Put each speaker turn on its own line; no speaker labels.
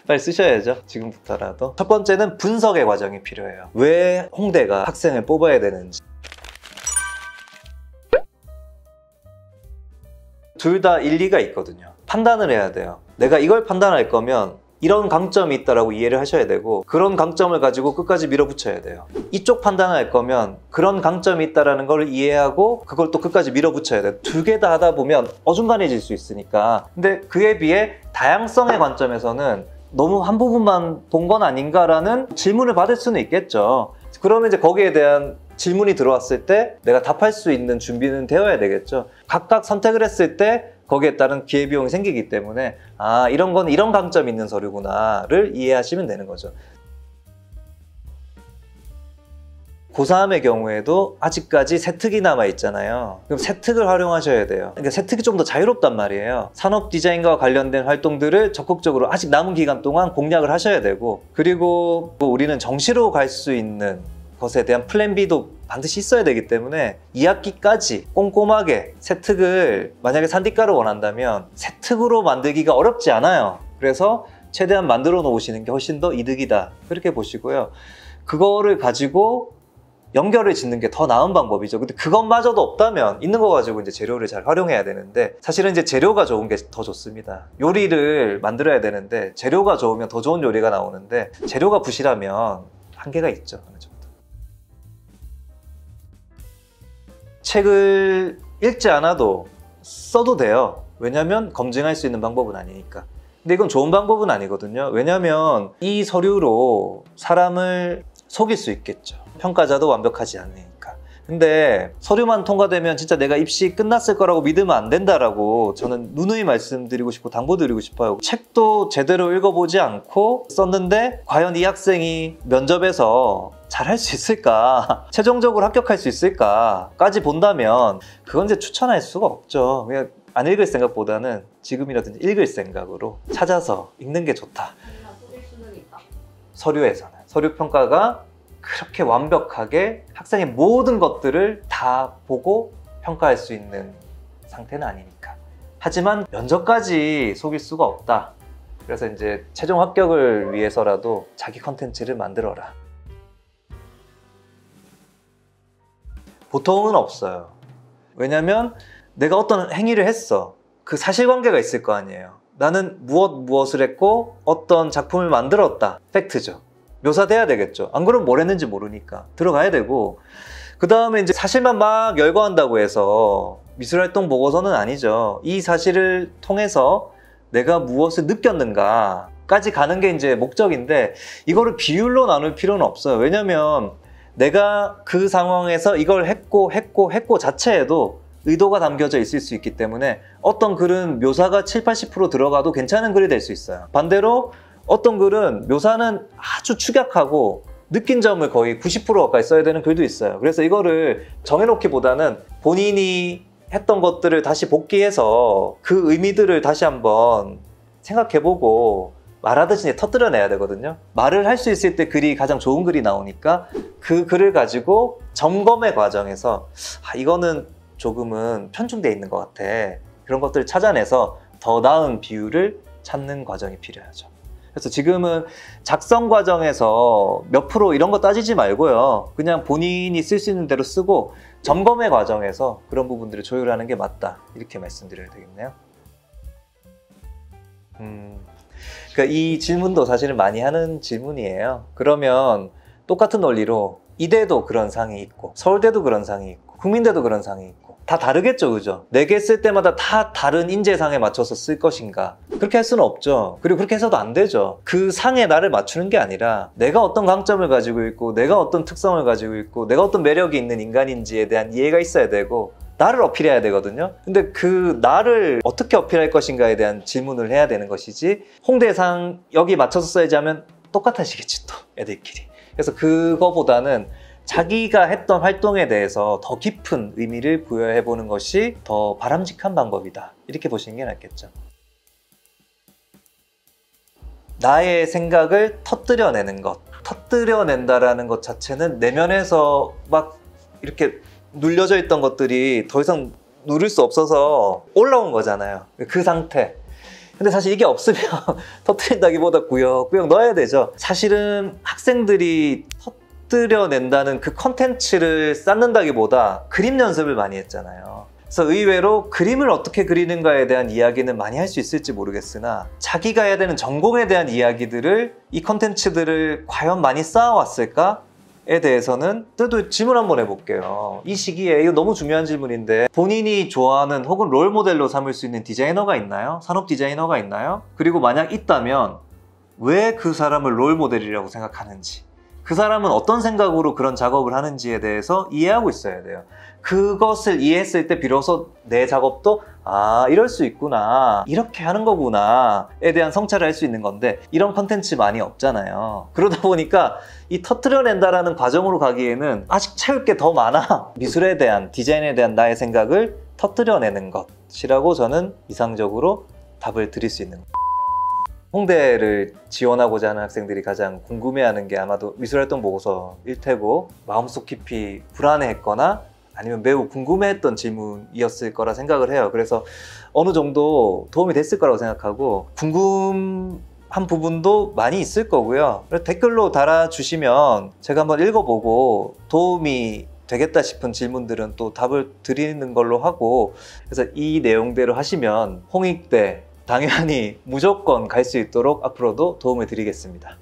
빨리 쓰셔야죠. 지금부터라도. 첫 번째는 분석의 과정이 필요해요. 왜 홍대가 학생을 뽑아야 되는지. 둘 다 일리가 있거든요. 판단을 해야 돼요. 내가 이걸 판단할 거면 이런 강점이 있다라고 이해를 하셔야 되고, 그런 강점을 가지고 끝까지 밀어붙여야 돼요. 이쪽 판단을 할 거면 그런 강점이 있다라는 걸 이해하고 그걸 또 끝까지 밀어붙여야 돼요. 두 개 다 하다 보면 어중간해질 수 있으니까. 근데 그에 비해 다양성의 관점에서는 너무 한 부분만 본 건 아닌가라는 질문을 받을 수는 있겠죠. 그러면 이제 거기에 대한 질문이 들어왔을 때 내가 답할 수 있는 준비는 되어야 되겠죠. 각각 선택을 했을 때 거기에 따른 기회비용이 생기기 때문에 아, 이런 건 이런 강점이 있는 서류구나를 이해하시면 되는 거죠. 고3의 경우에도 아직까지 세특이 남아있잖아요. 그럼 세특을 활용하셔야 돼요. 그러니까 세특이 좀 더 자유롭단 말이에요. 산업 디자인과 관련된 활동들을 적극적으로 아직 남은 기간 동안 공략을 하셔야 되고, 그리고 우리는 정시로 갈 수 있는 것에 대한 플랜 B도 반드시 있어야 되기 때문에 2학기까지 꼼꼼하게 세특을, 만약에 산디과를 원한다면 세특으로 만들기가 어렵지 않아요. 그래서 최대한 만들어 놓으시는 게 훨씬 더 이득이다, 그렇게 보시고요. 그거를 가지고 연결을 짓는 게 더 나은 방법이죠. 근데 그것마저도 없다면 있는 거 가지고 이제 재료를 잘 활용해야 되는데, 사실은 이제 재료가 좋은 게 더 좋습니다. 요리를 만들어야 되는데 재료가 좋으면 더 좋은 요리가 나오는데, 재료가 부실하면 한계가 있죠. 어느 정도. 책을 읽지 않아도 써도 돼요. 왜냐면 검증할 수 있는 방법은 아니니까. 근데 이건 좋은 방법은 아니거든요. 왜냐면 이 서류로 사람을 속일 수 있겠죠. 평가자도 완벽하지 않으니까. 근데 서류만 통과되면 진짜 내가 입시 끝났을 거라고 믿으면 안 된다라고 저는 누누이 말씀드리고 싶고 당부드리고 싶어요. 책도 제대로 읽어보지 않고 썼는데 과연 이 학생이 면접에서 잘할 수 있을까? 최종적으로 합격할 수 있을까?까지 본다면 그건 이제 추천할 수가 없죠. 그냥 안 읽을 생각보다는 지금이라든지 읽을 생각으로 찾아서 읽는 게 좋다. 서류에서는. 서류 평가가 그렇게 완벽하게 학생의 모든 것들을 다 보고 평가할 수 있는 상태는 아니니까. 하지만 면접까지 속일 수가 없다. 그래서 이제 최종 합격을 위해서라도 자기 컨텐츠를 만들어라. 보통은 없어요. 왜냐면 내가 어떤 행위를 했어. 그 사실관계가 있을 거 아니에요. 나는 무엇을 했고 어떤 작품을 만들었다. 팩트죠. 묘사돼야 되겠죠. 안 그러면 뭘 했는지 모르니까 들어가야 되고, 그 다음에 이제 사실만 막 열거한다고 해서 미술활동 보고서는 아니죠. 이 사실을 통해서 내가 무엇을 느꼈는가까지 가는 게 이제 목적인데, 이거를 비율로 나눌 필요는 없어요. 왜냐면 내가 그 상황에서 이걸 했고 자체에도 의도가 담겨져 있을 수 있기 때문에 어떤 글은 묘사가 70~80% 들어가도 괜찮은 글이 될 수 있어요. 반대로 어떤 글은 묘사는 아주 축약하고 느낀 점을 거의 90% 가까이 써야 되는 글도 있어요. 그래서 이거를 정해놓기보다는 본인이 했던 것들을 다시 복기해서 그 의미들을 다시 한번 생각해보고 말하듯이 터뜨려내야 되거든요. 말을 할 수 있을 때 글이 가장 좋은 글이 나오니까 그 글을 가지고 점검의 과정에서 이거는 조금은 편중되어 있는 것 같아. 그런 것들을 찾아내서 더 나은 비율을 찾는 과정이 필요하죠. 그래서 지금은 작성 과정에서 몇 프로 이런 거 따지지 말고요. 그냥 본인이 쓸 수 있는 대로 쓰고 점검의 과정에서 그런 부분들을 조율하는 게 맞다. 이렇게 말씀드려야 되겠네요. 그러니까 이 질문도 사실은 많이 하는 질문이에요. 그러면 똑같은 원리로 이대도 그런 상이 있고 서울대도 그런 상이 있고 국민대도 그런 상이 있고 다 다르겠죠, 그죠? 4개 쓸 때마다 다 다른 인재상에 맞춰서 쓸 것인가? 그렇게 할 수는 없죠. 그리고 그렇게 해서도 안 되죠. 그 상에 나를 맞추는 게 아니라 내가 어떤 강점을 가지고 있고 내가 어떤 특성을 가지고 있고 내가 어떤 매력이 있는 인간인지에 대한 이해가 있어야 되고 나를 어필해야 되거든요. 근데 그 나를 어떻게 어필할 것인가에 대한 질문을 해야 되는 것이지, 홍대상 여기 맞춰서 써야지 하면 똑같아지겠지 또 애들끼리. 그래서 그거보다는 자기가 했던 활동에 대해서 더 깊은 의미를 부여해보는 것이 더 바람직한 방법이다. 이렇게 보시는 게 낫겠죠. 나의 생각을 터뜨려내는 것. 터뜨려낸다라는 것 자체는 내면에서 막 이렇게 눌려져 있던 것들이 더 이상 누릴 수 없어서 올라온 거잖아요. 그 상태. 근데 사실 이게 없으면 터뜨린다기보다 구역구역 넣어야 되죠. 사실은 학생들이 터뜨려낸다는 그 컨텐츠를 쌓는다기보다 그림 연습을 많이 했잖아요. 그래서 의외로 그림을 어떻게 그리는가에 대한 이야기는 많이 할 수 있을지 모르겠으나 자기가 해야 되는 전공에 대한 이야기들을 이 컨텐츠들을 과연 많이 쌓아왔을까에 대해서는 또 질문 한번 해볼게요. 이 시기에 이거 너무 중요한 질문인데 본인이 좋아하는 혹은 롤 모델로 삼을 수 있는 디자이너가 있나요? 산업 디자이너가 있나요? 그리고 만약 있다면 왜 그 사람을 롤 모델이라고 생각하는지, 그 사람은 어떤 생각으로 그런 작업을 하는지에 대해서 이해하고 있어야 돼요. 그것을 이해했을 때 비로소 내 작업도 이럴 수 있구나, 이렇게 하는 거구나에 대한 성찰을 할 수 있는 건데 이런 컨텐츠 많이 없잖아요. 그러다 보니까 이 터뜨려낸다라는 과정으로 가기에는 아직 채울 게 더 많아. 미술에 대한, 디자인에 대한 나의 생각을 터뜨려내는 것이라고 저는 이상적으로 답을 드릴 수 있는 거예요. 홍대를 지원하고자 하는 학생들이 가장 궁금해하는 게 아마도 미술활동 보고서일 테고, 마음속 깊이 불안해했거나 아니면 매우 궁금해했던 질문이었을 거라 생각을 해요. 그래서 어느 정도 도움이 됐을 거라고 생각하고, 궁금한 부분도 많이 있을 거고요. 댓글로 달아주시면 제가 한번 읽어보고 도움이 되겠다 싶은 질문들은 또 답을 드리는 걸로 하고, 그래서 이 내용대로 하시면 홍익대 당연히 무조건 갈 수 있도록 앞으로도 도움을 드리겠습니다.